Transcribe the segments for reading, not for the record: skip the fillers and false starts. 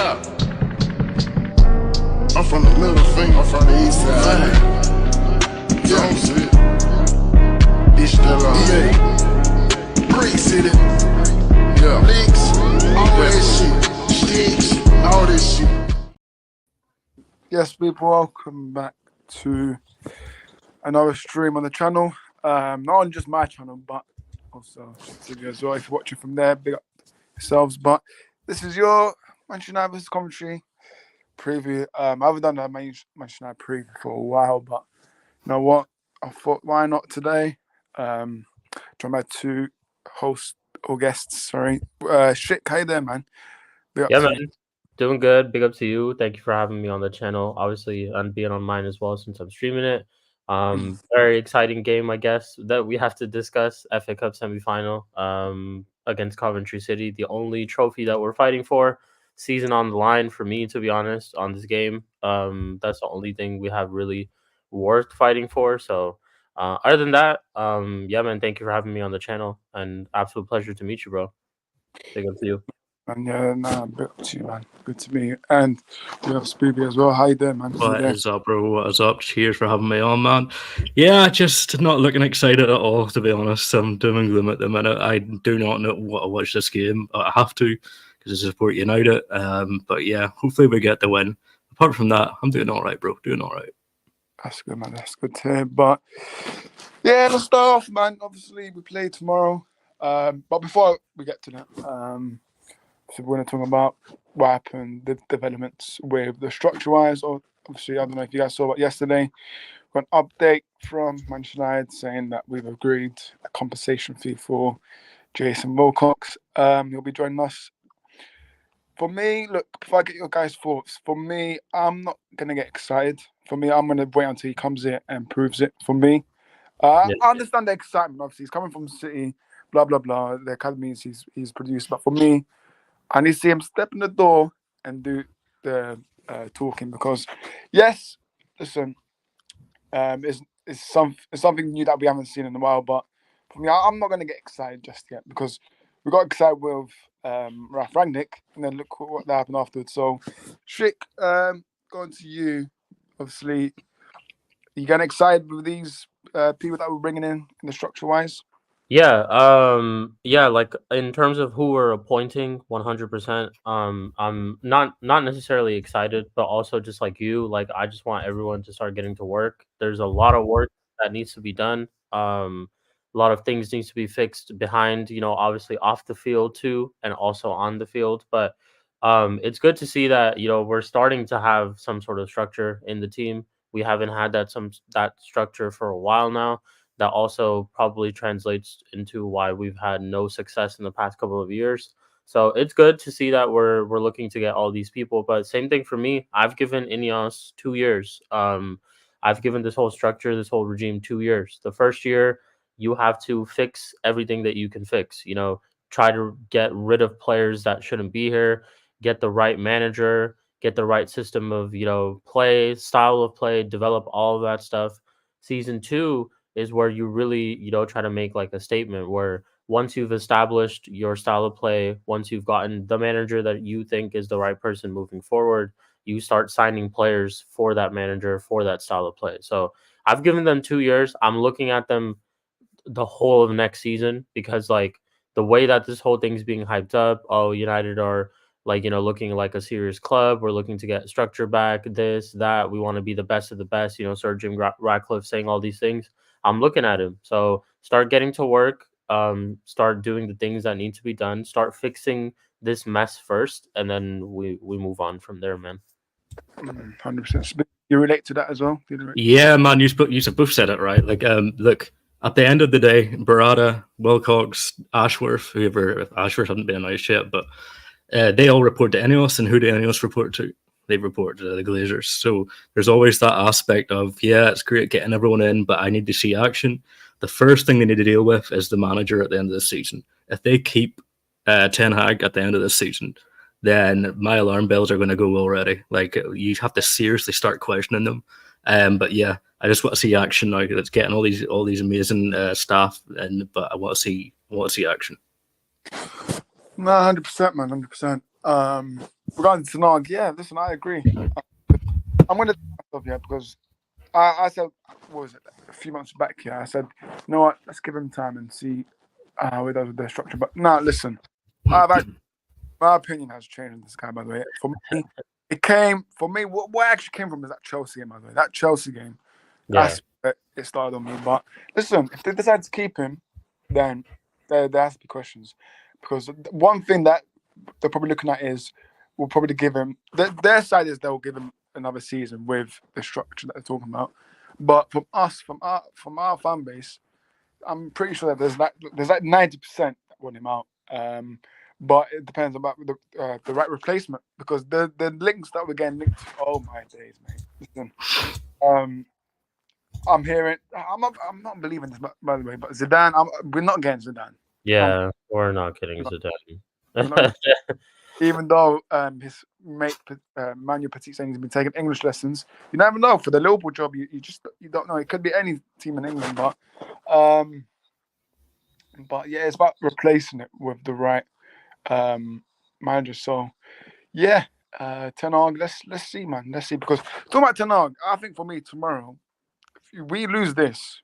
I'm from the middle finger, I'm from the east side. Yeah, shit. Bitch still on me. Brick City. Yeah. Licks. All that shit. Sticks. All this shit. Yes, people, welcome back to another stream on the channel. Not on just my channel, but also to you as well. If you're watching from there, big up yourselves. But this is your Manchester United vs Coventry preview. I haven't done a Manchester United preview for a while, but you know what? I thought, why not today? Joined by two hosts or guests. Sorry, shit, how you there, man? Big up Yeah, to man. you. Doing good. Big up to you. Thank you for having me on the channel. Obviously, and being on mine as well since I'm streaming it. Very exciting game, I guess, that we have to discuss. FA Cup semifinal against Coventry City. The only trophy that we're fighting for. Season on the line for me, to be honest, on this game. That's the only thing we have really worth fighting for. So, other than that, yeah, man, thank you for having me on the channel. And absolute pleasure to meet you, bro. Big up to you. And yeah, nah, big up to you, man. Good to meet you. And we have Spoopy as well. How you doing, man? What is up, bro? What is up? Cheers for having me on, man. Yeah, just not looking excited at all, to be honest. I'm doom and gloom at the minute. I do not know what to watch this game. I have to because I support United. But yeah, hopefully we get the win. Apart from that, I'm doing all right, bro. Doing all right. That's good, man. That's good to hear. But yeah, let's start off, man. Obviously, we play tomorrow. But before we get to that, so we're going to talk about what happened, the developments with the structure-wise. Or obviously, I don't know if you guys saw what yesterday. Got an update from Manchester United saying that we've agreed a compensation fee for Jason Wilcox. He'll be joining us. For me, look, before I get your guys' thoughts, for me, I'm not going to get excited. For me, I'm going to wait until he comes here and proves it for me. I understand the excitement. Obviously, he's coming from City, blah, blah, blah. The academies he's produced. But for me, I need to see him step in the door and do the talking because, yes, listen, it's something new that we haven't seen in a while. But for me, I'm not going to get excited just yet because we got excited with Ralph Rangnick and then look what happened afterwards. So, Strick, going to you, obviously, you getting excited with these people that we're bringing in the structure-wise? Yeah, like in terms of who we're appointing, 100%. I'm not necessarily excited, but also just like you, like I just want everyone to start getting to work. There's a lot of work that needs to be done. A lot of things needs to be fixed behind, obviously off the field too, and also on the field. But it's good to see that we're starting to have some sort of structure in the team. We haven't had that structure for a while now. That also probably translates into why we've had no success in the past couple of years. So it's good to see that we're looking to get all these people. But same thing for me. I've given Ineos 2 years. I've given this whole structure, this whole regime 2 years. The first year, you have to fix everything that you can fix. Try to get rid of players that shouldn't be here. Get the right manager. Get the right system of play, style of play. Develop all of that stuff. Season 2 is where you really, try to make like a statement where once you've established your style of play, once you've gotten the manager that you think is the right person moving forward, you start signing players for that manager, for that style of play. So I've given them 2 years. I'm looking at them the whole of next season because like the way that this whole thing's being hyped up, oh, United are like, looking like a serious club. We're looking to get structure back, this, that. We want to be the best of the best. Sir Jim Ratcliffe saying all these things. I'm looking at him. So start getting to work, start doing the things that need to be done, start fixing this mess first, and then we move on from there, man. 100%. You relate to that as well? Yeah, man, you both said it right. Like, look, at the end of the day, Barada, Wilcox, Ashworth, Ashworth hasn't been announced yet, but they all report to Ineos, and who do Ineos report to? They report to the Glazers. So there's always that aspect of, yeah, it's great getting everyone in, but I need to see action. The first thing they need to deal with is the manager at the end of the season. If they keep Ten Hag at the end of the season, then my alarm bells are going to go already. Like, you have to seriously start questioning them. But yeah, I just want to see action now. It's getting all these amazing staff, but I want to see action. No, 100%, man, 100%. regarding Tanag, yeah, listen, I agree. I'm going to do myself here because I said, what was it, a few months back here, I said, you know what, let's give him time and see how he does with their structure. But no, listen, my opinion has changed on this guy, by the way. For me, what actually came from is that Chelsea game, by the way. That Chelsea game, Yeah, that's where it started on me. But listen, if they decide to keep him, then there has to be questions. Because one thing that they're probably looking at is we'll probably give him, their side is they'll give him another season with the structure that they're talking about. But from us, from our fan base, I'm pretty sure that there's like 90% that want him out. But it depends about the right replacement because the links that we're getting linked. Oh my days, mate! Listen, I'm hearing. I'm not believing this, by the way. But Zidane, we're not getting Zidane. yeah, we're not kidding, We're not Zidane. even though his mate Manuel Petit saying he's been taking English lessons. You never know for the Liverpool job. You don't know. It could be any team in England, but yeah, it's about replacing it with the right manager. So yeah, Ten Hag. Let's see, man. Let's see because talking about Ten Hag, I think for me tomorrow, if we lose this,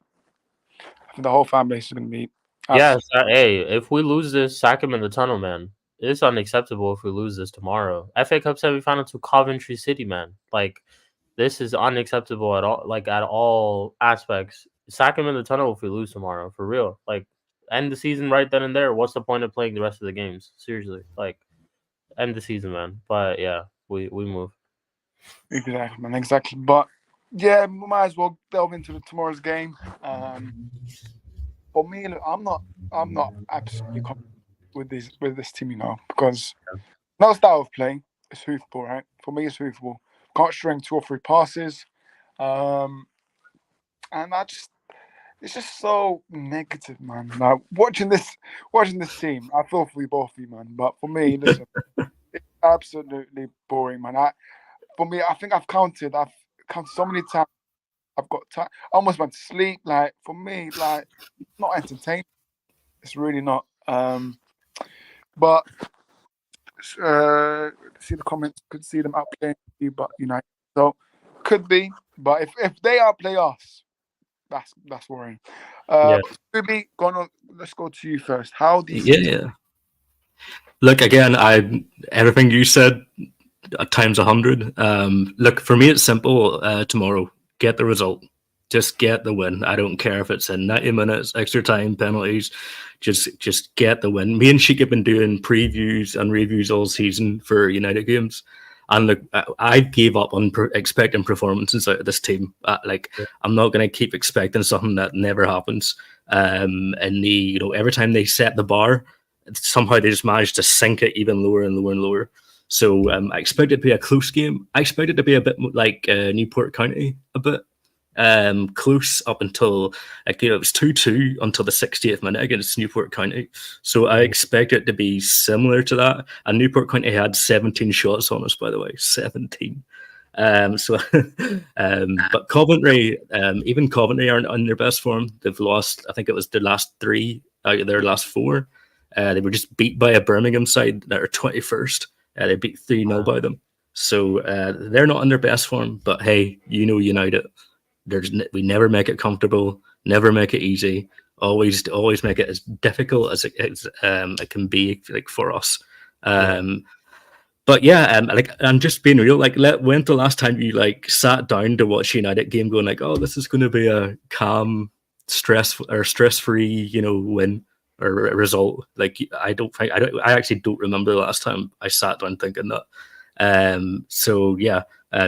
I think the whole fan base is going to be. Yeah, hey, if we lose this, sack him in the tunnel, man. It's unacceptable if we lose this tomorrow. FA Cup semifinal to Coventry City, man. Like, this is unacceptable at all. Like, at all aspects. Sack him in the tunnel if we lose tomorrow, for real. Like, end the season right then and there. What's the point of playing the rest of the games? Seriously, like, end the season, man. But yeah, we move. Exactly, man. Exactly. But yeah, we might as well delve into tomorrow's game. For me, look, I'm not absolutely confident with this team, because no style of play. It's hoofball, right? For me, it's hoofball. Can't string 2 or 3 passes, and it's just so negative, man. Now watching this team, I feel for you both of you, man. But for me, listen, it's absolutely boring, man. For me, I think I've counted so many times. I've got time. I almost went to sleep. Like for me, like not entertaining. It's really not. But see the comments. Could see them outplaying you, but United. So could be. But if they outplay us, that's worrying. Yeah. Ruby, let's go to you first. How do you see? Yeah. Look, again, everything you said at times 100. Look, for me, it's simple. Tomorrow, get the result. Just get the win. I don't care if it's in 90 minutes, extra time, penalties. Just get the win. Me and Sheik have been doing previews and reviews all season for United games. And look, I gave up on expecting performances out of this team. I'm not going to keep expecting something that never happens. And every time they set the bar, somehow they just manage to sink it even lower and lower and lower. So I expect it to be a close game. I expect it to be a bit like Newport County, a bit close up until it was 2-2 until the 60th minute against Newport County. So I expect it to be similar to that. And Newport County had 17 shots on us, by the way, 17. But Coventry, even Coventry aren't on their best form. They've lost, I think it was their last 3 out of their last 4. They were just beat by a Birmingham side that are 21st. They beat 3-0 by them. So they're not in their best form. But hey, United, we never make it comfortable, never make it easy. Always make it as difficult as it can be, like, for us. But yeah, I'm just being real. Like, when's the last time you sat down to watch a United game, going like, "Oh, this is going to be a calm, stress-free, win or a result"? Like, I actually don't remember the last time I sat down thinking that. So yeah,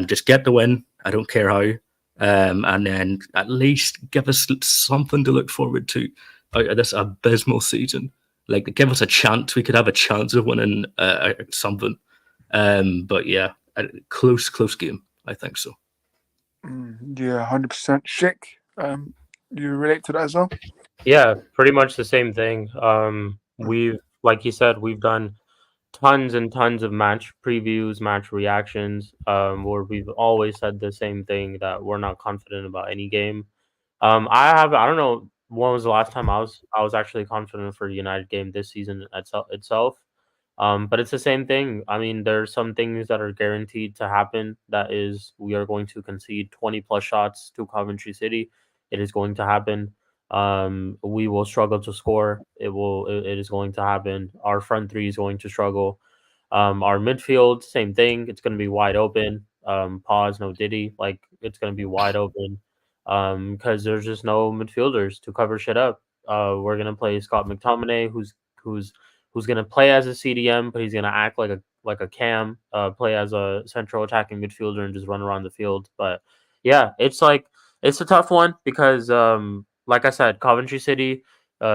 just get the win. I don't care how, and then at least give us something to look forward to out of this abysmal season. Like, give us a chance. We could have a chance of winning something. But yeah, a close game. I think so. Yeah, 100%. Sheik, you relate to that as well? Yeah, pretty much the same thing. We've, like you said, we've done tons and tons of match previews, match reactions, where we've always said the same thing, that we're not confident about any game. I don't know when was the last time I was actually confident for the United game this season itself. But it's the same thing. I mean, there's some things that are guaranteed to happen. That is, we are going to concede 20 plus shots to Coventry City. It is going to happen. We will struggle to score. It is going to happen. Our front three is going to struggle. Our midfield, same thing. It's going to be wide open. Pause, no Diddy. Like, it's going to be wide open. Because there's just no midfielders to cover shit up. We're gonna play Scott McTominay, who's gonna play as a CDM, but he's gonna act like a cam, play as a central attacking midfielder and just run around the field. But yeah, it's a tough one because like I said, Coventry City,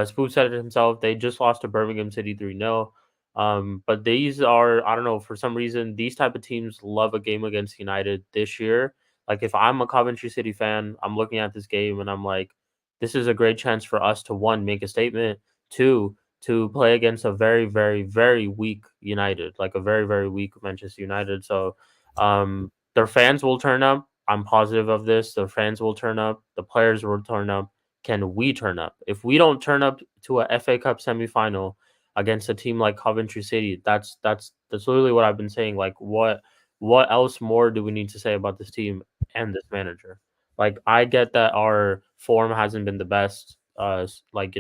Spook said it himself, they just lost to Birmingham City 3-0. But these are, I don't know, for some reason these type of teams love a game against United this year. Like if I'm a Coventry City fan, I'm looking at this game and I'm like, this is a great chance for us to one, make a statement, two, to play against a very, very, very weak United, like a very, very weak Manchester United. So their fans will turn up. I'm positive of this. The fans will turn up. The players will turn up. Can we turn up? If we don't turn up to a FA Cup semifinal against a team like Coventry City, that's literally what I've been saying. Like what else more do we need to say about this team and this manager? Like I get that our form hasn't been the best, like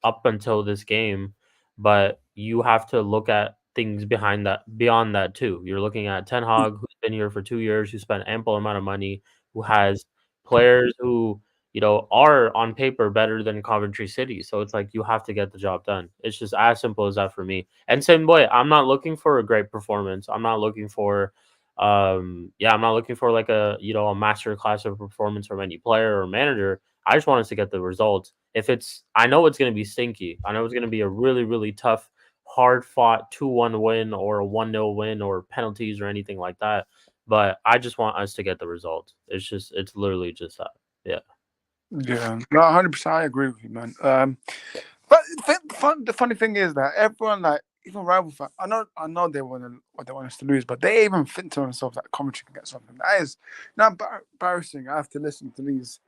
up until this game, but you have to look at things behind that, beyond that too. You're looking at Ten Hag, who's been here for 2 years, who spent ample amount of money, who has players who are on paper better than Coventry City. So it's like you have to get the job done. It's just as simple as that for me. And same way, I'm not looking for a great performance. I'm not looking for I'm not looking for like a master class of performance from any player or manager. I just want us to get the results. If it's I know it's gonna be stinky. I know it's gonna be a really, really tough, hard fought 2-1 win or a 1-0 win or penalties or anything like that. But I just want us to get the results. It's literally just that. Yeah. Yeah, no, 100%. I agree with you, man. But the funny thing is that everyone, like even rival fans, I know they want us to lose, but they even think to themselves that Coventry can get something. That is now embarrassing. I have to listen to these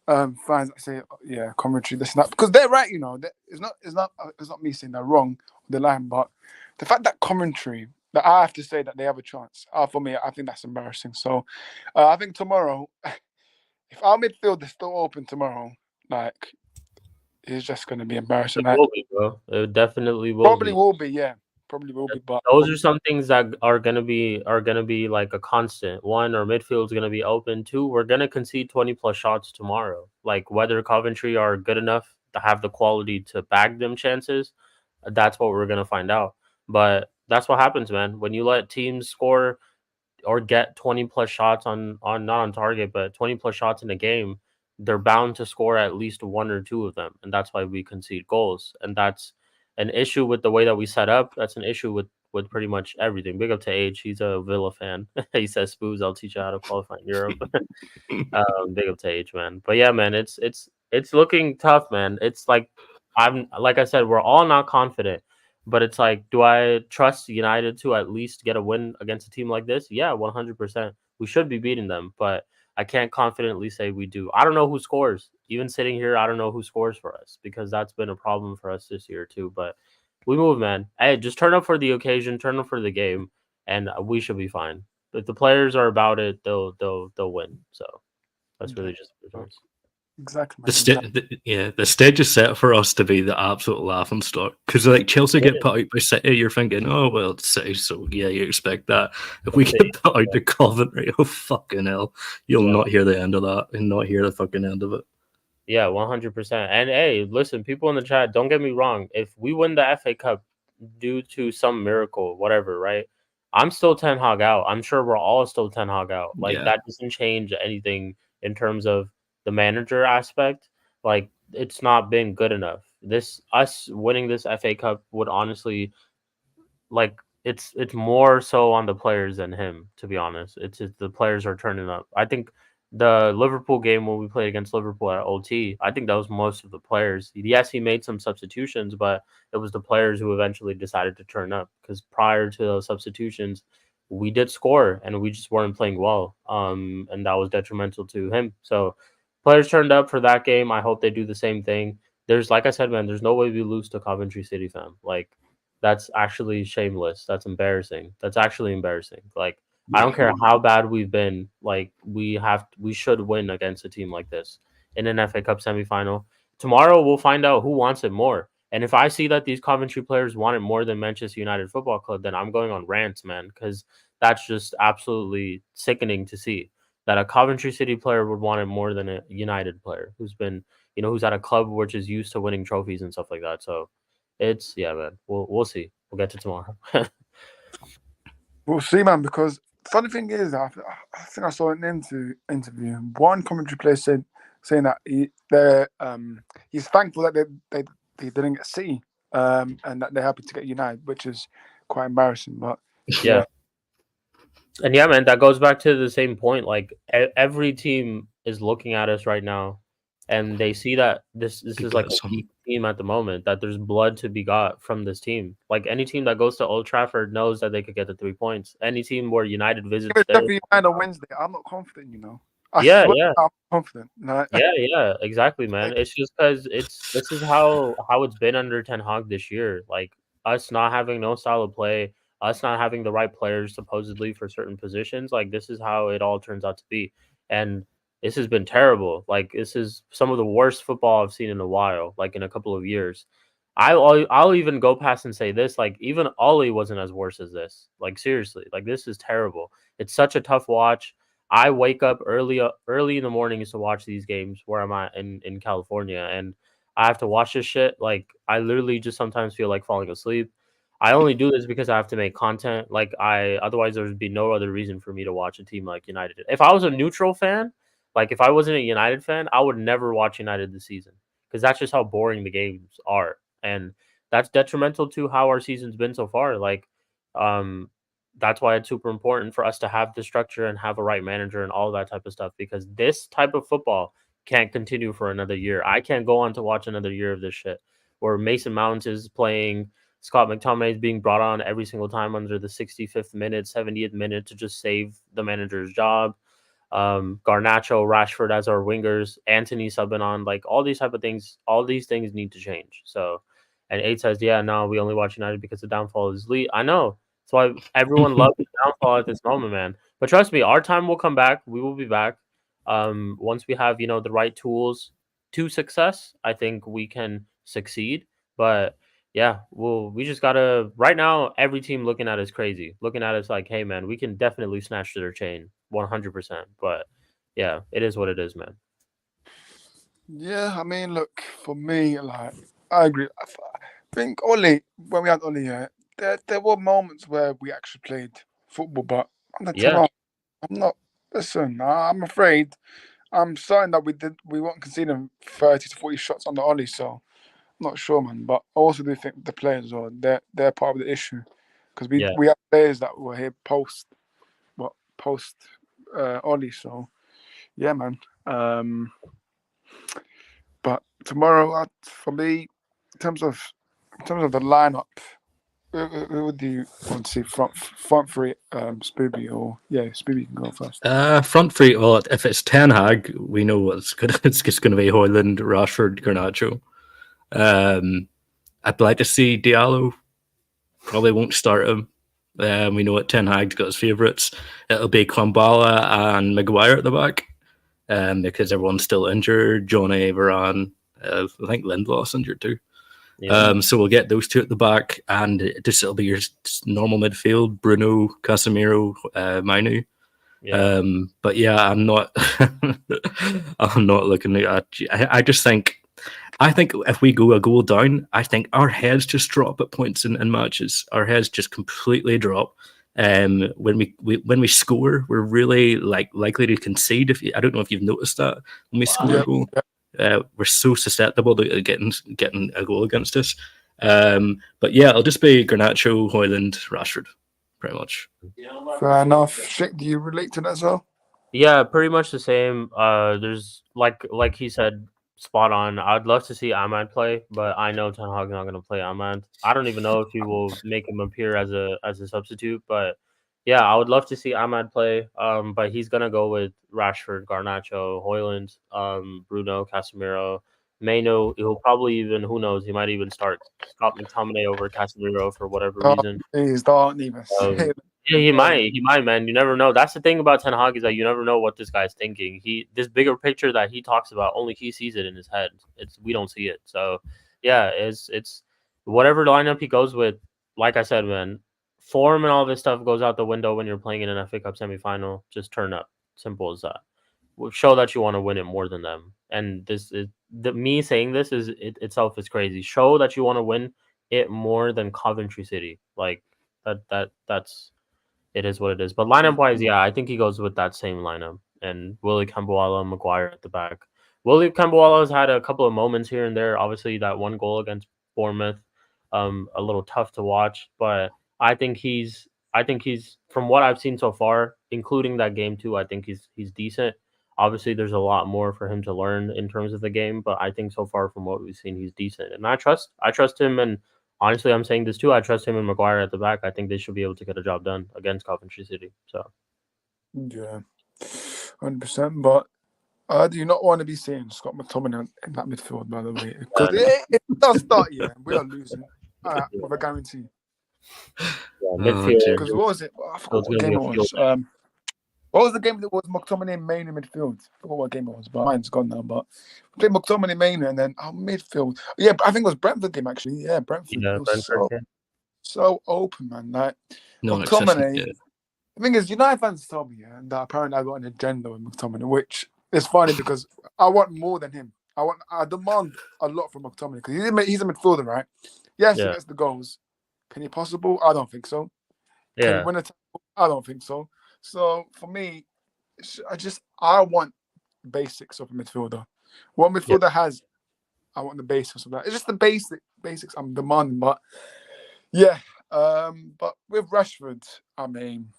fans that say, oh, "Yeah, Coventry, this and that," because they're right. It's not me saying they're wrong on the line, but the fact that Coventry, that I have to say that they have a chance. For me, I think that's embarrassing. So, I think tomorrow. If our midfield is still open tomorrow, like it's just going to be embarrassing. It Like, will be, bro. It definitely will probably be. will be, yeah, probably will be. But Those are some things that are gonna be like a constant. One, our midfield's gonna be open. Two, we're gonna concede 20 plus shots tomorrow. Like whether Coventry are good enough to have the quality to bag them chances, that's what we're gonna find out. But that's what happens, man. When you let teams score or get 20 plus shots on not on target, but 20 plus shots in a game, they're bound to score at least one or two of them. And that's why we concede goals. And that's an issue with the way that we set up. That's an issue with pretty much everything. Big up to Age. He's a Villa fan. He says, Spoos, I'll teach you how to qualify in Europe. Big up to Age, man. But yeah, man, it's looking tough, man. It's like I said, we're all not confident. But it's like, do I trust United to at least get a win against a team like this? Yeah, 100%. We should be beating them, but I can't confidently say we do. I don't know who scores. Even sitting here, I don't know who scores for us because that's been a problem for us this year too. But we move, man. Hey, just turn up for the occasion, turn up for the game, and we should be fine. If the players are about it, they'll win. So that's really just what it is. exactly, man. The stage is set for us to be the absolute laughing stock. Because like Chelsea get put out by City, you're thinking, oh well, it's City, so yeah, you expect that. If we get put out to Coventry, oh fucking hell, you'll not hear the end of that, and not hear the fucking end of it. Yeah, 100%. And hey, listen, people in the chat, don't get me wrong. If we win the FA Cup due to some miracle, whatever, right? I'm still Ten Hag out. I'm sure we're all still Ten Hag out. Like that doesn't change anything in terms of the manager aspect. Like it's not been good enough. Us winning this FA Cup would honestly, like, it's more so on the players than him, to be honest. It's the players are turning up. I think the Liverpool game when we played against Liverpool at OT, I think that was most of the players. Yes, he made some substitutions, but it was the players who eventually decided to turn up because prior to those substitutions, we did score and we just weren't playing well. And that was detrimental to him. So players turned up for that game. I hope they do the same thing. Like I said, man, there's no way we lose to Coventry City, fam. Like That's actually shameless. That's embarrassing. That's actually embarrassing. Like, I don't care how bad we've been. Like, we should win against a team like this in an FA Cup semifinal. Tomorrow we'll find out who wants it more. And if I see that these Coventry players want it more than Manchester United Football Club, then I'm going on rants, man, because that's just absolutely sickening to see that a Coventry City player would want it more than a United player who's been, who's at a club which is used to winning trophies and stuff like that. So it's yeah, man. We'll see. We'll get to tomorrow. We'll see, man. Because funny thing is, I think I saw an interview. One commentary player saying that he's thankful that they didn't get City, and that they're happy to get United, which is quite embarrassing. But Yeah. And yeah, man, that goes back to the same point. Like every team is looking at us right now, and they see that this is like a weak team at the moment. That there's blood to be got from this team. Like any team that goes to Old Trafford knows that they could get the 3 points. Any team where United visits there, United on Wednesday, I'm not confident. Yeah, I'm confident. No. yeah, exactly, man. It's just because this is how it's been under Ten Hag this year. Like us not having no style of play, us not having the right players supposedly for certain positions. Like this is how it all turns out to be, and this has been terrible. Like this is some of the worst football I've seen in a while, like in a couple of years. I'll even go past and say this, like even Ollie wasn't as worse as this. Like seriously, like this is terrible. It's such a tough watch. I wake up early in the mornings to watch these games where I'm at in California, and I have to watch this shit. Like I literally just sometimes feel like falling asleep. I only do this because I have to make content. Like otherwise there would be no other reason for me to watch a team like United. If I was a neutral fan, like if I wasn't a United fan, I would never watch United this season because that's just how boring the games are, and that's detrimental to how our season's been so far. Like, um, that's why it's super important for us to have the structure and have a right manager and all that type of stuff because this type of football can't continue for another year. I can't go on to watch another year of this shit where Mason Mount is playing, Scott McTominay is being brought on every single time under the 65th minute, 70th minute to just save the manager's job. Garnacho, Rashford as our wingers, Anthony subbing on, like all these type of things, all these things need to change. So, and Eight says, yeah, no, we only watch United because the downfall is elite. I know. That's why everyone loves the downfall at this moment, man. But trust me, our time will come back. We will be back. Once we have, the right tools to success, I think we can succeed. But yeah, we just gotta right now, every team looking at us crazy. Looking at us like, hey man, we can definitely snatch their chain 100%. But yeah, it is what it is, man. Yeah, I mean, look, for me, like, I agree. I think Oli, when we had Oli here, there were moments where we actually played football, but Yeah. I'm not. Listen, I'm afraid. I'm certain that we weren't conceding 30 to 40 shots on the Oli, so I'm not sure, man. But I also do think the players are they're part of the issue because Yeah. we have players that were here post Oli, so yeah, man. But tomorrow, for me, in terms of the lineup, who would you want to see front three? Spooby or Spooby can go first. Front three. Well, if it's Ten Hag, we know it's just going to be Højlund, Rashford, Garnacho. I'd like to see Diallo. Probably won't start him. We know what Ten Hag's got his favourites. It'll be Kwambala and Maguire at the back, because everyone's still injured. Johnny, Varane, I think Lindlow's injured too. Yeah. So we'll get those two at the back, and it'll be your normal midfield: Bruno, Casemiro, Mainu. Yeah. But yeah, I'm not. I'm not looking at. I just think. I think if we go a goal down, I think our heads just drop at points in matches. Our heads just completely drop. When we score, we're really likely to concede. I don't know if you've noticed that when we score a goal. We're so susceptible to getting a goal against us. But yeah, it'll just be Garnacho, Højlund, Rashford, pretty much. Fair enough. Shik, do you relate to that as well? Yeah, pretty much the same. There's like he said, spot on. I'd love to see Ahmad play, but I know Ten Hag's not going to play Ahmad. I don't even know if he will make him appear as a substitute, but yeah, I would love to see Ahmad play. But he's gonna go with Rashford, Garnacho, Højlund, Bruno, Casemiro, Maino, he'll probably even, who knows, he might even start Scott McTominay over Casemiro for whatever Oh, reason. please don't even say Um, that. yeah, he might, man. You never know. That's the thing about Ten Hag is that you never know what this guy's thinking. This bigger picture that he talks about, only he sees it in his head. We don't see it. So, yeah, it's whatever lineup he goes with. Like I said, man, form and all this stuff goes out the window when you're playing in an FA Cup semifinal. Just turn up. Simple as that. Show that you want to win it more than them. And this is me saying this is itself is crazy. Show that you want to win it more than Coventry City. Like that's it is what it is. But lineup wise, yeah, I think he goes with that same lineup and Willie Kambawala and Maguire at the back. Willie Kambawala has had a couple of moments here and there. Obviously, that one goal against Bournemouth, a little tough to watch, but I think he's from what I've seen so far, including that game too. I think he's decent. Obviously, there's a lot more for him to learn in terms of the game, but I think so far from what we've seen, he's decent, and I trust him. And honestly, I'm saying this too. I trust him and Maguire at the back. I think they should be able to get a job done against Coventry City. So Yeah, 100%. But I do not want to be seeing Scott McTominay in that midfield, by the way, because it does start. Yeah, we are losing with a guarantee. yeah, midfield. Because what was it? I forgot what game it was. What was the game that was McTominay main in midfield? I forgot what game it was, but mine's gone now. But we played McTominay main and then midfield. Yeah, I think it was Brentford game actually. Yeah, Brentford. Yeah, Brentford. So open, man. Like No, McTominay. The thing is, United fans told me that apparently I got an agenda with McTominay, which is funny because I want more than him. I demand a lot from McTominay because he's a midfielder, right? Yes, he gets the goals. Can he possible? I don't think so. Can he win a title? I don't think so. So for me, I want basics of a midfielder. What midfielder has, I want the basics of that. It's just the basics I'm demanding. But yeah, but with Rashford, I mean,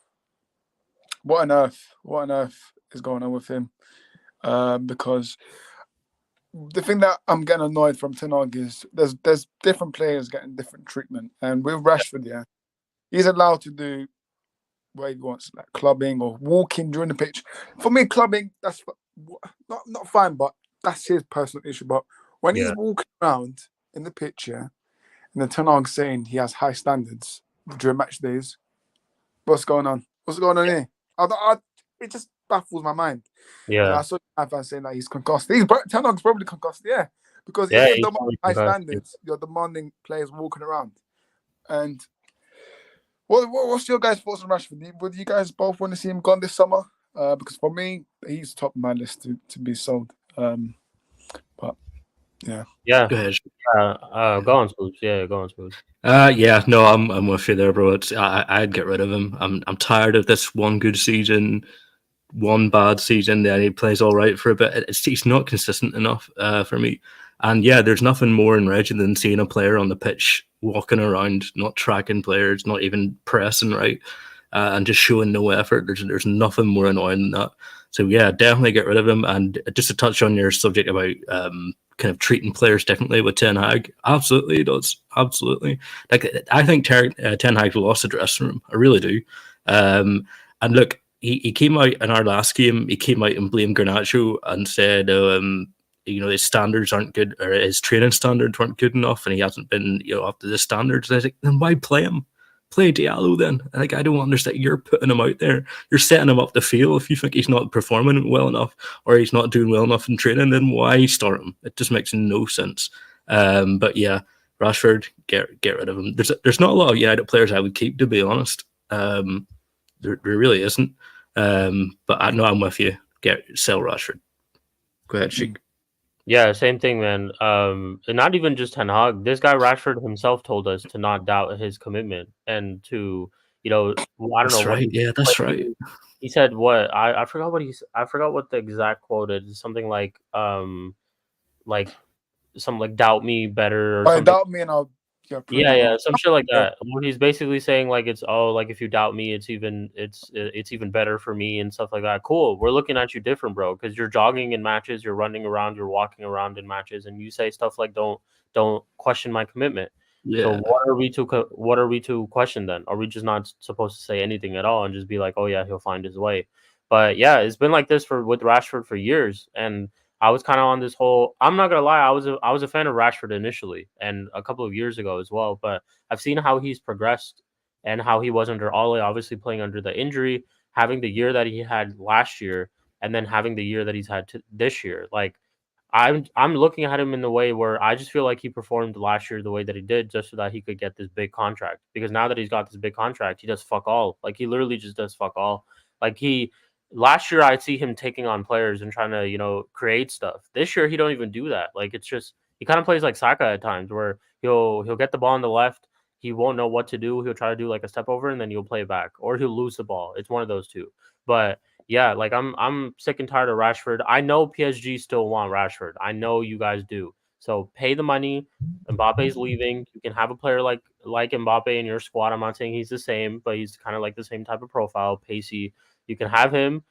what on earth is going on with him? Because the thing that I'm getting annoyed from Ten Hag is there's different players getting different treatment, and with Rashford, he's allowed to do what he wants, like clubbing or walking during the pitch. For me, clubbing that's not fine, but that's his personal issue. But when he's walking around in the pitch, and the Ten Hag saying he has high standards during match days, what's going on? What's going on here? It just baffles my mind. Yeah, and I saw fans saying that he's concussed. Ten Hag's probably concussed, because if you're demanding high standards, you're demanding players walking around. And what's your guys' thoughts on Rashford? Would you guys both want to see him gone this summer? Because for me, he's top of my list to be sold. But yeah. Go ahead. Go on, Spooks. Yeah, go on, Spooks. No, I'm with you there, bro. I'd get rid of him. I'm tired of this one good season, one bad season. Then he plays all right for a bit. He's not consistent enough for me. And yeah, there's nothing more enraging than seeing a player on the pitch walking around, not tracking players, not even pressing right, and just showing no effort. There's nothing more annoying than that. So yeah, definitely get rid of him. And just to touch on your subject about kind of treating players differently with Ten Hag, absolutely he does. Absolutely. Like I think Ten Hag lost the dressing room. I really do. And look, he came out in our last game. He came out and blamed Garnacho and said, his standards aren't good, or his training standards weren't good enough, and he hasn't been, up to the standards. And I was like, then why play him? Play Diallo then. Like, I don't understand. You're putting him out there. You're setting him up to fail. If you think he's not performing well enough or he's not doing well enough in training, then why start him? It just makes no sense. But yeah, Rashford, get rid of him. There's not a lot of United players I would keep, to be honest. There really isn't. But I'm with you. Sell Rashford. Go ahead, Sheik. Yeah, same thing, man. And not even just Ten Hag. This guy Rashford himself told us to not doubt his commitment and to, I don't know. Right. Yeah, that's right. He said what? I forgot what I forgot what the exact quote is. Something like doubt me better or something. Doubt me and I'll. Yeah, some shit like that. When he's basically saying like it's if you doubt me, it's even better for me and stuff like that. Cool, we're looking at you different, bro, because you're jogging in matches, you're running around, you're walking around in matches, and you say stuff like don't question my commitment. Yeah. So what are we to question then? Are we just not supposed to say anything at all and just be like, oh yeah, he'll find his way? But yeah, it's been like this with Rashford for years, and I was kind of on this whole. I'm not gonna lie, I was a fan of Rashford initially, and a couple of years ago as well. But I've seen how he's progressed and how he was under Ole, obviously playing under the injury, having the year that he had last year, and then having the year that he's had this year. Like I'm looking at him in the way where I just feel like he performed last year the way that he did just so that he could get this big contract. Because now that he's got this big contract, he does fuck all. Like he literally just does fuck all. Like he last year I'd see him taking on players and trying to, create stuff. This year he don't even do that. Like it's just he kind of plays like Saka at times where he'll get the ball on the left, he won't know what to do. He'll try to do like a step over and then he'll play back. Or he'll lose the ball. It's one of those two. But yeah, like I'm sick and tired of Rashford. I know PSG still want Rashford. I know you guys do. So pay the money. Mbappe's leaving. You can have a player like Mbappe in your squad. I'm not saying he's the same, but he's kind of like the same type of profile, pacey. You can have him.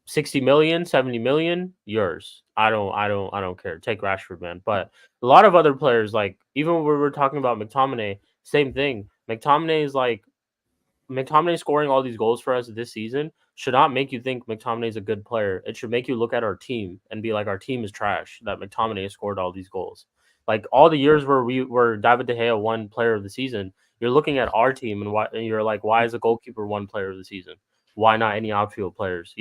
60 million, 70 million, yours. I don't care. Take Rashford, man. But a lot of other players, like even when we were talking about McTominay, same thing. McTominay scoring all these goals for us this season should not make you think McTominay is a good player. It should make you look at our team and be like, our team is trash that McTominay scored all these goals. Like all the years where David De Gea won player of the season, you're looking at our team and you're like, why is the goalkeeper one player of the season? Why not any outfield players?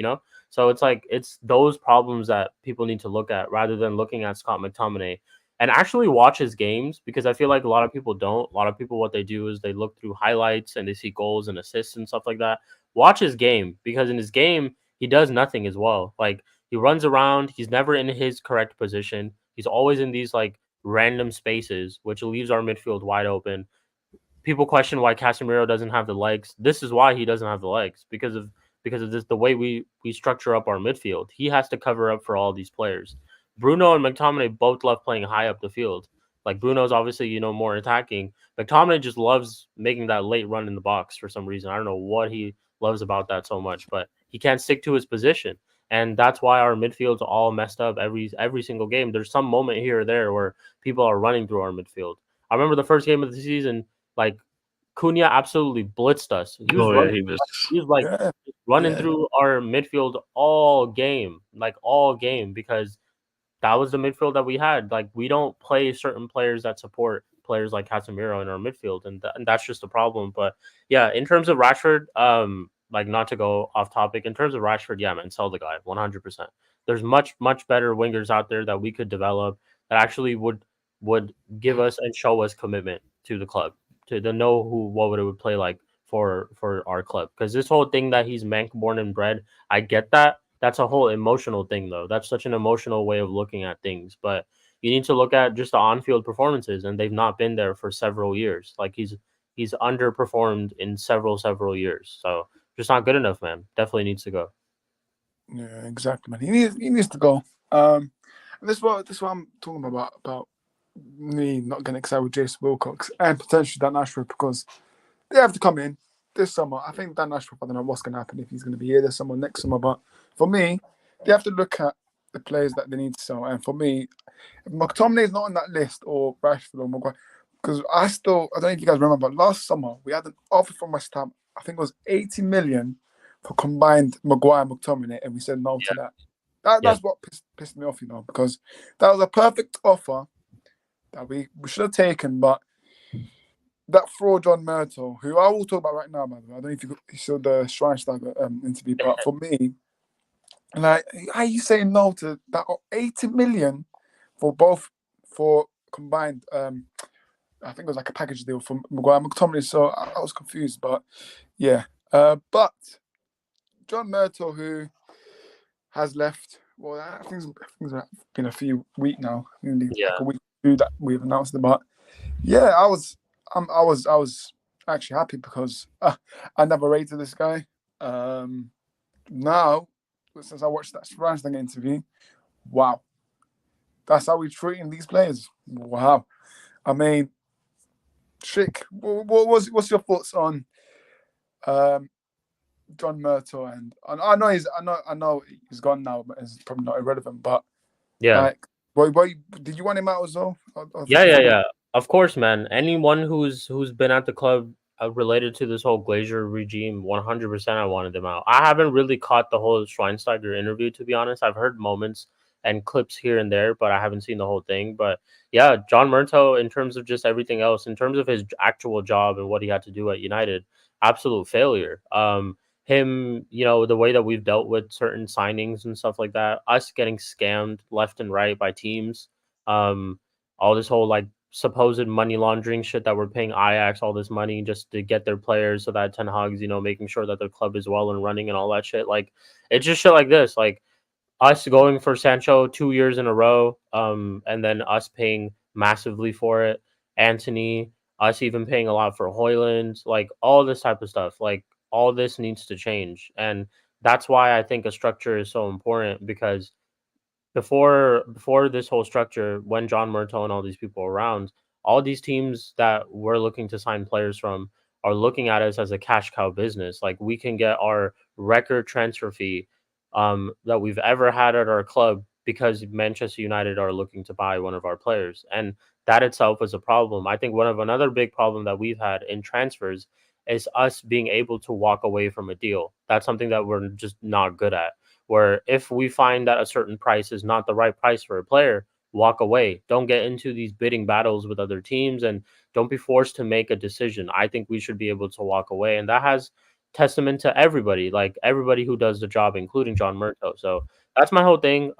So it's like it's those problems that people need to look at rather than looking at Scott McTominay and actually watch his games, because I feel like a lot of people don't. A lot of people, what they do is they look through highlights and they see goals and assists and stuff like that. Watch his game, because in his game, he does nothing as well. Like he runs around, he's never in his correct position. He's always in these like random spaces, which leaves our midfield wide open. People question why Casemiro doesn't have the legs. This is why he doesn't have the legs, because of this the way we structure up our midfield. He has to cover up for all these players. Bruno and McTominay both love playing high up the field. Like Bruno's obviously, more attacking. McTominay just loves making that late run in the box for some reason. I don't know what he loves about that so much, but he can't stick to his position. And that's why our midfield's all messed up every single game. There's some moment here or there where people are running through our midfield. I remember the first game of the season, like Cunha absolutely blitzed us. He was running. He was like running through our midfield all game, because that was the midfield that we had. Like we don't play certain players that support players like Casemiro in our midfield, and that's just a problem. But yeah, in terms of Rashford, like not to go off topic, in terms of Rashford, yeah, man, sell the guy 100%. There's much better wingers out there that we could develop that actually would give us and show us commitment to the club, to know what it would play like for our club. Because this whole thing that he's Manc born and bred, I get that. That's a whole emotional thing, though. That's such an emotional way of looking at things. But you need to look at just the on-field performances, and they've not been there for several years. Like he's underperformed in several years. So just not good enough, man. Definitely needs to go. Yeah, exactly, man. He needs to go. And this is what I'm talking about me not getting excited with Jason Wilcox and potentially Dan Ashford, because they have to come in this summer. I think Dan Ashford, I don't know what's going to happen, if he's going to be here this summer, next summer. But for me, they have to look at the players that they need to sell. And for me, if McTominay is not on that list, or Rashford or Maguire, because I don't know if you guys remember, but last summer we had an offer from West Ham. I think it was 80 million for combined Maguire and McTominay, and we said no to that. That's what pissed me off, because that was a perfect offer that we should have taken. But that fraud John Myrtle, who I will talk about right now, man. I don't know if you saw the Schweinsteiger interview, but for me, like, how are you saying no to that 80 million for combined? I think it was like a package deal for Maguire and McTominay. So I was confused, but yeah. But John Myrtle, who has left, well, I think it's been a few weeks now. Like a week that we've announced it, but yeah, I was actually happy because I never rated this guy. Now, since I watched that Schweinsteiger interview, wow, that's how we're treating these players. Wow, I mean, Schick, what's your thoughts on John Myrtle? And I know he's gone now, but it's probably not irrelevant. But yeah, like, did you want him out as well? Yeah. Of course, man. Anyone who's been at the club related to this whole Glazer regime, 100% I wanted them out. I haven't really caught the whole Schweinsteiger interview, to be honest. I've heard moments and clips here and there, but I haven't seen the whole thing. But yeah, John Murtough, in terms of just everything else, in terms of his actual job and what he had to do at United, absolute failure. Him, the way that we've dealt with certain signings and stuff like that, us getting scammed left and right by teams, all this whole like supposed money laundering shit that we're paying Ajax all this money just to get their players so that Ten Hag's, making sure that their club is well and running and all that shit. Like, it's just shit like this. Like, us going for Sancho 2 years in a row, and then us paying massively for it. Anthony, us even paying a lot for Hoyland, like all this type of stuff. Like, all this needs to change. And that's why I think a structure is so important, because before this whole structure, when John Murtough and all these people were around, all these teams that we're looking to sign players from are looking at us as a cash cow business. Like, we can get our record transfer fee that we've ever had at our club because Manchester United are looking to buy one of our players. And that itself is a problem. I think another big problem that we've had in transfers is us being able to walk away from a deal. That's something that we're just not good at. Where if we find that a certain price is not the right price for a player, walk away. Don't get into these bidding battles with other teams, and don't be forced to make a decision. I think we should be able to walk away. And that has testament to everybody, like everybody who does the job, including John Murtough. So that's my whole thing.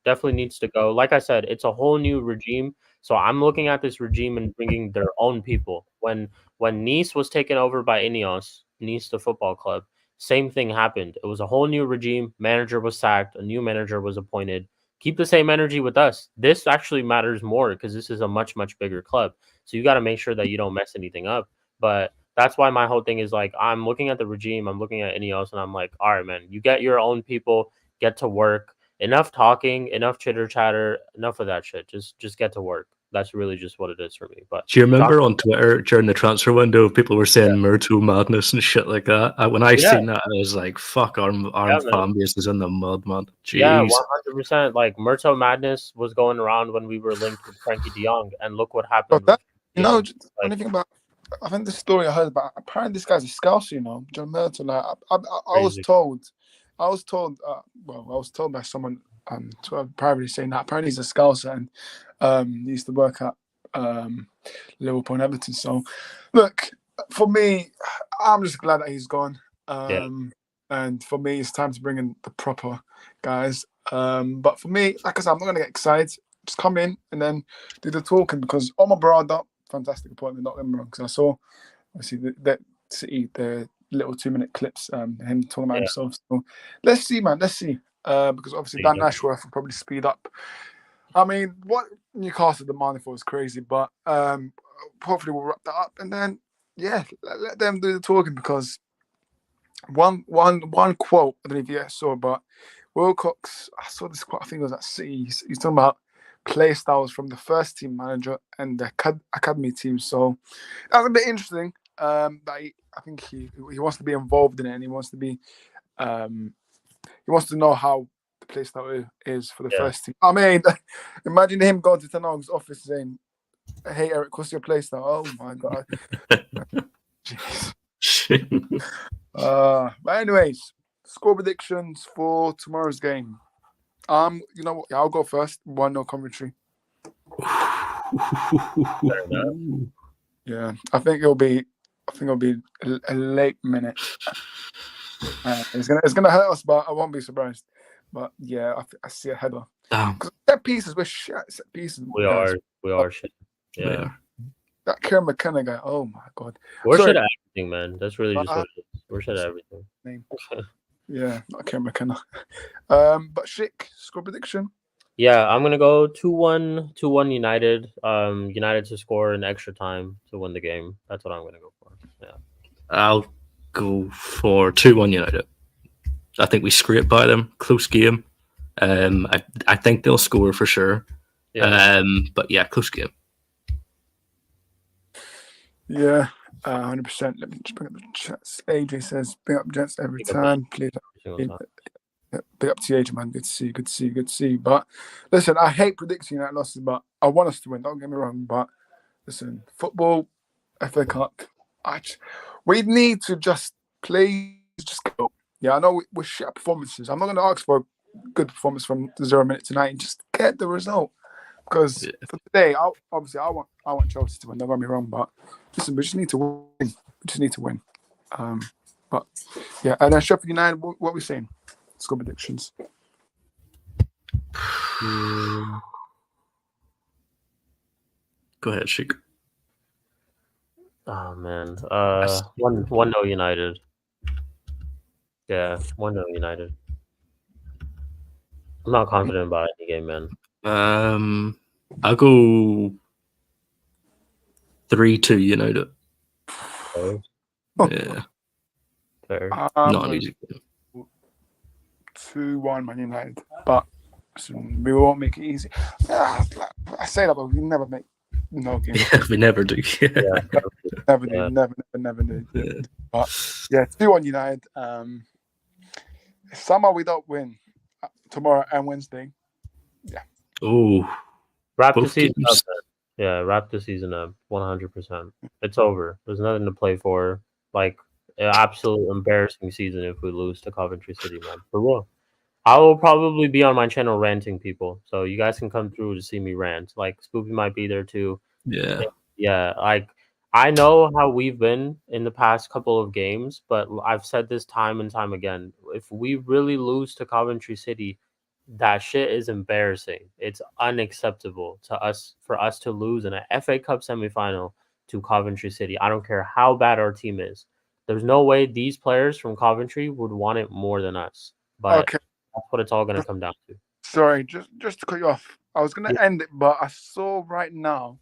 Definitely needs to go. Like I said, it's a whole new regime. So I'm looking at this regime and bringing their own people. When Nice was taken over by Ineos, Nice the football club, same thing happened. It was a whole new regime. Manager was sacked. A new manager was appointed. Keep the same energy with us. This actually matters more because this is a much, much bigger club. So you got to make sure that you don't mess anything up. But that's why my whole thing is like, I'm looking at the regime. I'm looking at Ineos, and I'm like, all right, man, you get your own people. Get to work. Enough talking. Enough chitter chatter. Enough of that shit. Just get to work. That's really just what it is for me. But do you remember on Twitter during the transfer window, people were saying Murtough madness and shit like that? When I seen that, I was like, "Fuck, our fan base is in the mud, man." Jeez. Yeah, 100%. Like, Murtough madness was going around when we were linked with Frankie De Jong, and look what happened. Anything about? I think the story I heard about. Apparently, this guy's a Scouser. John Murtough. Like, I was told. I was told by someone privately saying that apparently he's a Scouser, and he used to work at Liverpool and Everton. So, look, for me, I'm just glad that he's gone. And for me, it's time to bring in the proper guys. But for me, like I said, I'm not going to get excited. Just come in and then do the talking, because Omar Barada, fantastic appointment, not them wrong. Because I saw, obviously, the little 2-minute clips, him talking about himself. So let's see, man. Let's see. Because obviously Dan Ashworth will probably speed up. I mean, what Newcastle demanding for is crazy, but hopefully we'll wrap that up, and then let them do the talking. Because one quote, I don't know if you guys saw, but Wilcox, I saw this quote, I think it was at City. He's talking about play styles from the first team manager and the academy team. So that's a bit interesting. I think he wants to be involved in it, and he wants to be he wants to know how the play style is for the first team. I mean, imagine him going to Ten Hag's office saying, "Hey Eric, what's your play style?" Oh my god. Jeez. But anyways, score predictions for tomorrow's game. You know what? I'll go first. 1-0 Coventry. Yeah, I think it'll be a late minute. It's gonna hurt us, but I won't be surprised. But yeah, I see a header. Set pieces, we're shit. Set pieces. We are shit. Yeah. That Kieran McKenna guy. Oh my god. We're shit at everything, man. That's really just what it is. We're shit at everything. Yeah, not Kieran McKenna. But Schick, score prediction. Yeah, I'm gonna go 2-1 United. United to score in extra time to win the game. That's what I'm gonna go for. Yeah. I'll go for 2-1 United. I think we scrape by them. Close game. I think they'll score for sure. Yeah. But yeah, close game. Yeah, 100%. Let me just bring up the chats. AJ says, "Big up Jets every time, please." Big up to you, AJ, man. Good to see. But listen, I hate predicting that losses, but I want us to win. Don't get me wrong. But listen, football, FA Cup, We need to just play, just go. Yeah, I know we're shit at performances. I'm not going to ask for a good performance from 0 minutes to 90. Just get the result. Because for today, I want Chelsea to win. Don't get me wrong, but listen, we just need to win. We just need to win. But yeah, and then Sheffield United. What are we saying? Score predictions. Go ahead, Sheik. Oh man, 1-0 United. Yeah, 1-0 United. I'm not confident about any game, man. I'll go 3-2 United. Okay. Yeah, Fair. not an easy game. 2-1 Man United, but we won't make it easy. I say that, but we never make no game. We never do. Yeah. Never do. Yeah. But yeah, 2-1 United. If somehow we don't win tomorrow and Wednesday, yeah. Oh, Wrap the both season up. games. Man. Yeah, wrap the season up 100%. It's over. There's nothing to play for. Like an absolute embarrassing season if we lose to Coventry City, man. For real. I will probably be on my channel ranting people, so you guys can come through to see me rant. Like Spoopy might be there too. Yeah. Yeah, like I know how we've been in the past couple of games, but I've said this time and time again. If we really lose to Coventry City, that shit is embarrassing. It's unacceptable for us to lose in a FA Cup semifinal to Coventry City. I don't care how bad our team is. There's no way these players from Coventry would want it more than us. But Okay. that's what it's all going to come down to. Sorry, just to cut you off. I was going to end it, but I saw right now.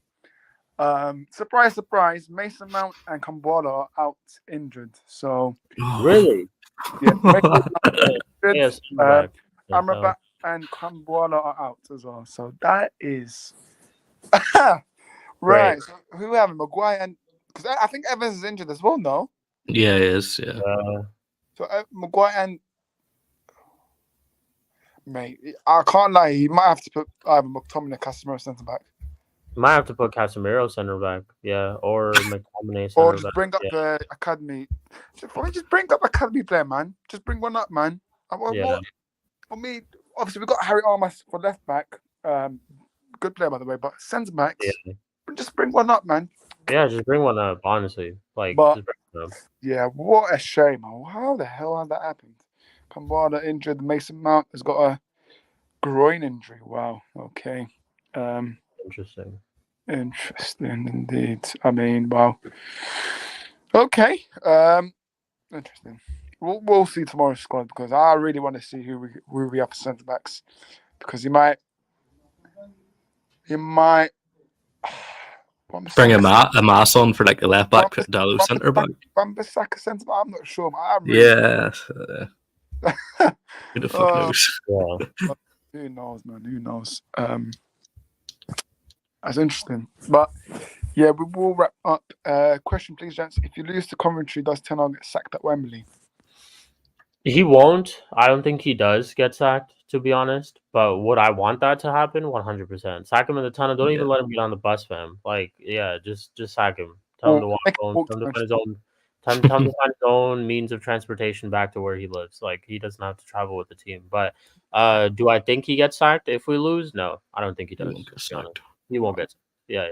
Surprise, surprise! Mason Mount and Kambola are out injured. So Really? yeah, Yes. Amrabat and Kambola are out as well. So that is right. So who have Maguire and because I think Evans is injured as well. No. Yeah, it is. Yeah. So Maguire and mate, I can't lie. He might have to put either McTominay or Casemiro centre back. Might have to put Casemiro center back, yeah, or McTominay center Or just back. bring up the academy. Just bring up academy player, man. Just bring one up, man. Yeah. For me, obviously we got Harry Armas for left back. Good player by the way, but centre backs. Yeah. Just bring one up, man. Yeah, just bring one up, honestly. Like, But- just bring one up. Yeah, what a shame. How the hell has that happened? Kambola injured. Mason Mount has got a groin injury. Wow. Okay. Interesting. Interesting indeed. I mean, wow. Okay. Interesting. We'll see tomorrow's squad because I really want to see who we have for centre backs because he might Bring a mass on for like a left back, put Dallo centre back. Wan-Bissaka centre back. I'm not sure. Yeah. Who the fuck knows? Yeah. Who knows, man? Who knows? That's interesting. But yeah, we will wrap up. Question, please, gents. If you lose to Coventry, does Ten Hag get sacked at Wembley? He won't. I don't think he does get sacked, to be honest. But would I want that to happen? 100%. Sack him in the tunnel. Don't even let him get on the bus, fam. Like, yeah, just sack him. Tell him to walk home. Tell him to find his own. Tell him to find his own means of transportation back to where he lives. Like, he doesn't have to travel with the team. But do I think he gets sacked if we lose? No, I don't think he does. He won't get sacked. Yeah.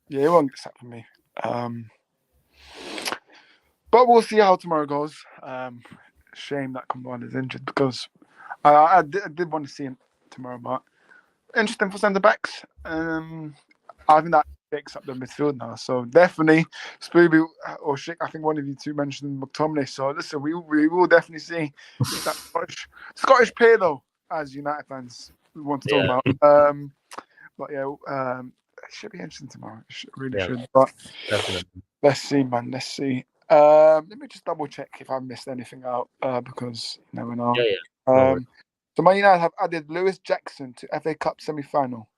Yeah, he won't get sacked from me. But we'll see how tomorrow goes. Shame that Kambola is injured because I did want to see him tomorrow. But interesting for centre backs. I think that picks up the midfield now. So definitely, Spoopy or Schick, I think one of you two mentioned McTominay. So listen, we will definitely see that Scottish player though, as United fans want to talk about. But yeah, it should be interesting tomorrow. It really should. But Definitely. Let's see, man. Let's see. Let me just double check if I missed anything out because you never know. Yeah. So Man United have added Lewis Jackson to FA Cup semi-final.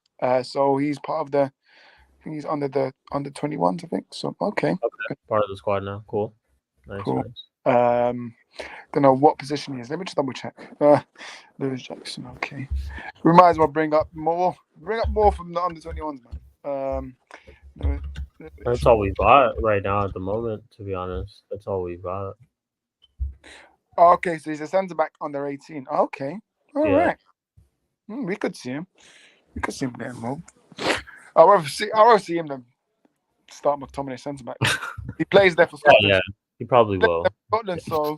So he's part of the. I think he's under 21s. I think so. Okay. Part of the squad now. Cool. Nice. Don't know what position he is. Let me just double check. Lewis Jackson. Okay. We might as well bring up more from the under 21s, man. That's all we've got right now at the moment. To be honest, that's all we've got. Oh, okay, so he's a centre back under 18. Okay, all Yeah. right. We could see him. We could see him getting involved. I'd rather see him than start McTominay centre back. He plays there for Scotland. Yeah, he probably will. Scotland, so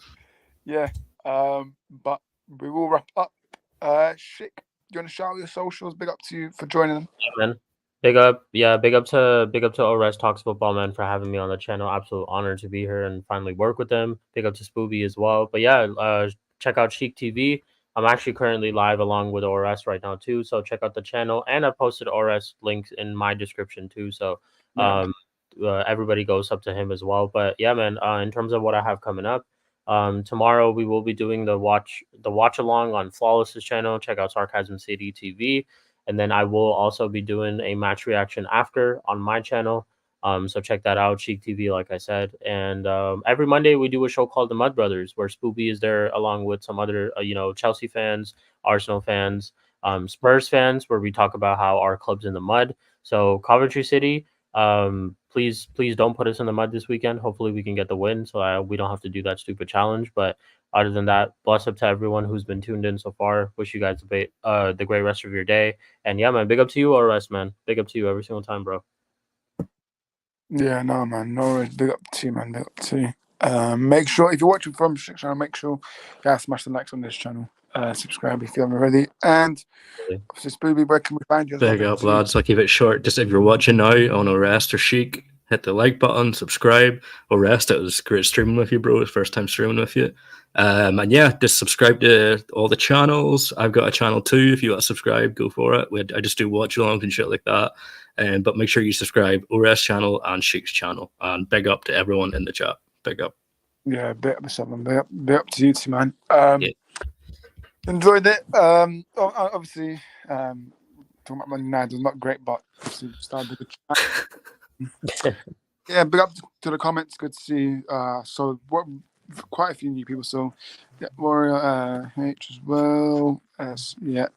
yeah. But we will wrap up. Schick, you want to shout out your socials? Big up to you for joining them. Yeah, man. Big up to Ores Talks Football, man, for having me on the channel. Absolute honor to be here and finally work with them. Big up to Spooby as well. But yeah, check out Chic TV. I'm actually currently live along with Ores right now too. So check out the channel, and I posted Ores links in my description too. So everybody goes up to him as well. But yeah, man, in terms of what I have coming up, tomorrow we will be doing the watch along on Flawless's channel. Check out Sarcasm City TV. And then I will also be doing a match reaction after on my channel. So check that out, Cheek TV, like I said. And every Monday we do a show called The Mud Brothers, where Spoopy is there along with some other, Chelsea fans, Arsenal fans, Spurs fans, where we talk about how our club's in the mud. So Coventry City, please don't put us in the mud this weekend. Hopefully we can get the win, so we don't have to do that stupid challenge. But other than that, bless up to everyone who's been tuned in so far. Wish you guys the great rest of your day. And yeah, man, big up to you, RS, man. Big up to you every single time, bro. Yeah, no, man. No worries. Big up to you, man. Big up to you. Make sure, if you're watching from Schick channel, make sure you smash the likes on this channel. Subscribe if you haven't already. And obviously, Spooby, where can we find you? Big up, lads. I'll keep it short. Just if you're watching now on Arrest or Chic, hit the like button, subscribe. Arrest, it was great streaming with you, bro. It's first time streaming with you. And yeah, just subscribe to all the channels. I've got a channel too. If you want to subscribe, go for it. I just do watch alongs and shit like that. But make sure you subscribe Arrest channel and Chic's channel. And big up to everyone in the chat. Big up. Yeah, big up to someone. Big up to you too, man. Enjoyed it. Obviously, talking about Man United was not great, but obviously started a good chat. Yeah, big up to the comments. Good to see. So quite a few new people. So yeah, Warrior H as well. Yep.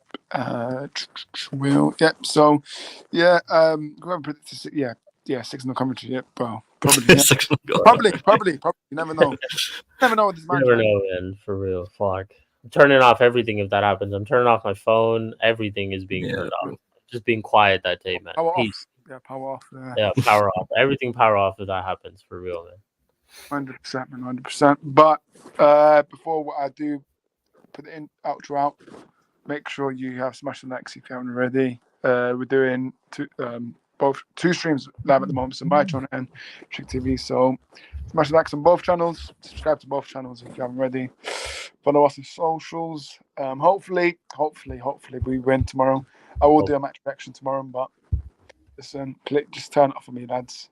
Will. Yep. So yeah. Whoever predicted yeah, 6 in the commentary. Yep. Well, probably. Yeah. probably. You never know. Never know what this man. Never know, man. For real. Fuck. I'm turning off everything if that happens. I'm turning off my phone. Everything is being turned off. Just being quiet that day, man. Power Peace. off. Yeah, power off. Yeah, power off. Everything power off if that happens, for real, man. 100%, man, 100%. But before what I do, put the outro out. Make sure you have smashed the likes if you haven't already. We're doing two streams live at the moment, so my channel and Chick TV. So smash the likes on both channels. Subscribe to both channels if you haven't already. Follow us on socials. Hopefully we win tomorrow. I will do a match reaction tomorrow, but listen, just turn it off for me, lads.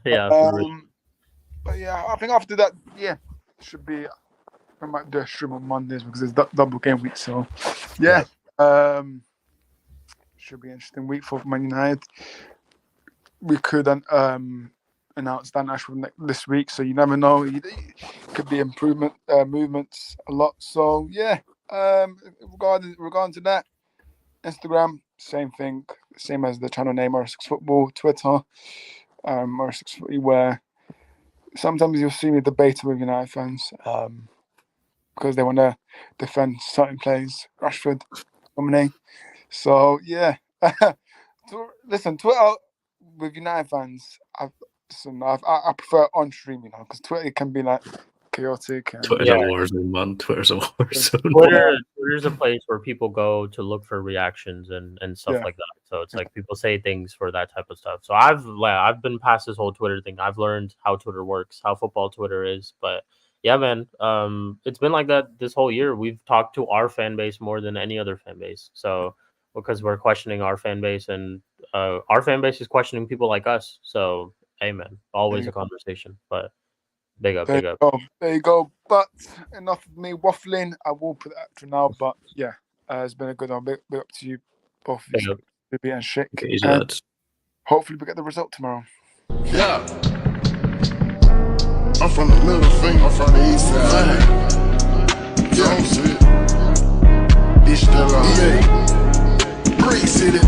Yeah. But yeah, I think after that, should be. I might do a stream on Mondays because it's double game week. So yeah, should be an interesting week for Man United. We could announce Dan Ashford this week, so you never know. It could be movements a lot. So yeah, regarding to that, Instagram, same thing, same as the channel name, R6 Football. Twitter, R6 Footy, where sometimes you'll see me debating with United fans because they want to defend certain players, Rashford, Dominic. So yeah, listen, Twitter with United fans, I prefer on stream, because Twitter can be like chaotic. Twitter's a war zone, man. Twitter's a war zone. Twitter's a place where people go to look for reactions and stuff like that. So it's like people say things for that type of stuff. So I've been past this whole Twitter thing. I've learned how Twitter works, how football Twitter is. But yeah, man, it's been like that this whole year. We've talked to our fan base more than any other fan base. So because we're questioning our fan base, and our fan base is questioning people like us. So hey, man, always a conversation. But big up. There you go. But enough of me waffling. I will put that for now. But yeah, it's been a good one. Big up to you both, Ruby and Schick. And hopefully we get the result tomorrow. Yeah. I'm from the middle finger. I'm from the east side. Yeah, shit. Bitch, still on. Yeah. Great city.